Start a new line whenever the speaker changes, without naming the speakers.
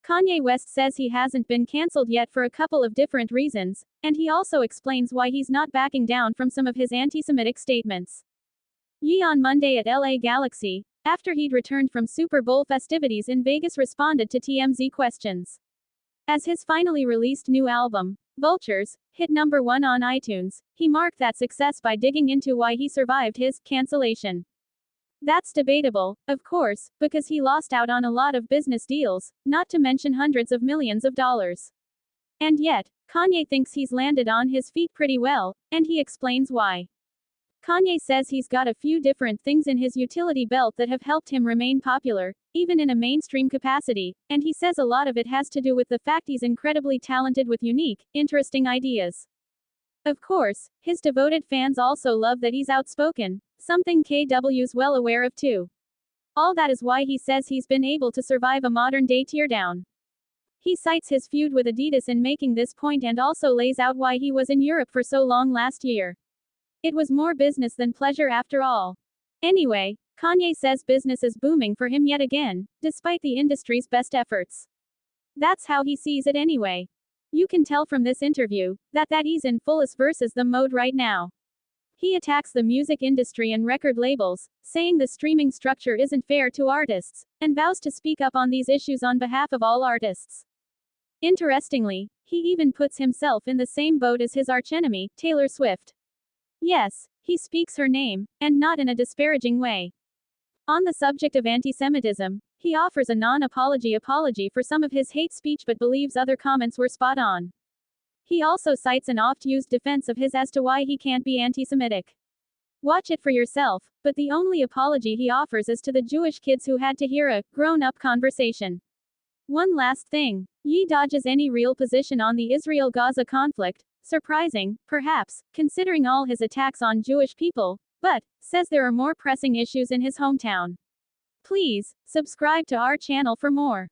Kanye West says he hasn't been cancelled yet for a couple of different reasons, and he also explains why he's not backing down from some of his anti-Semitic statements. Ye on Monday at LA Galaxy, after he'd returned from Super Bowl festivities in Vegas, responded to TMZ questions. As his finally released new album, Vultures, hit #1 on iTunes, he marked that success by digging into why he survived his cancellation. That's debatable, of course, because he lost out on a lot of business deals, not to mention hundreds of millions of dollars. And yet, Kanye thinks he's landed on his feet pretty well, and he explains why. Kanye says he's got a few different things in his utility belt that have helped him remain popular, even in a mainstream capacity, and he says a lot of it has to do with the fact he's incredibly talented with unique, interesting ideas. Of course, his devoted fans also love that he's outspoken, something KW's well aware of too. All that is why he says he's been able to survive a modern-day teardown. He cites his feud with Adidas in making this point and also lays out why he was in Europe for so long last year. It was more business than pleasure after all. Anyway, Kanye says business is booming for him yet again, despite the industry's best efforts. That's how he sees it anyway. You can tell from this interview that he's in fullest versus the mode right now. He attacks the music industry and record labels, saying the streaming structure isn't fair to artists, and vows to speak up on these issues on behalf of all artists. Interestingly, he even puts himself in the same boat as his archenemy, Taylor Swift. Yes, he speaks her name, and not in a disparaging way. On the subject of antisemitism, he offers a non-apology apology for some of his hate speech but believes other comments were spot on. He also cites an oft-used defense of his as to why he can't be anti-Semitic. Watch it for yourself, but the only apology he offers is to the Jewish kids who had to hear a grown-up conversation. One last thing. Ye dodges any real position on the Israel-Gaza conflict, surprising, perhaps, considering all his attacks on Jewish people, but says there are more pressing issues in his hometown. Please subscribe to our channel for more.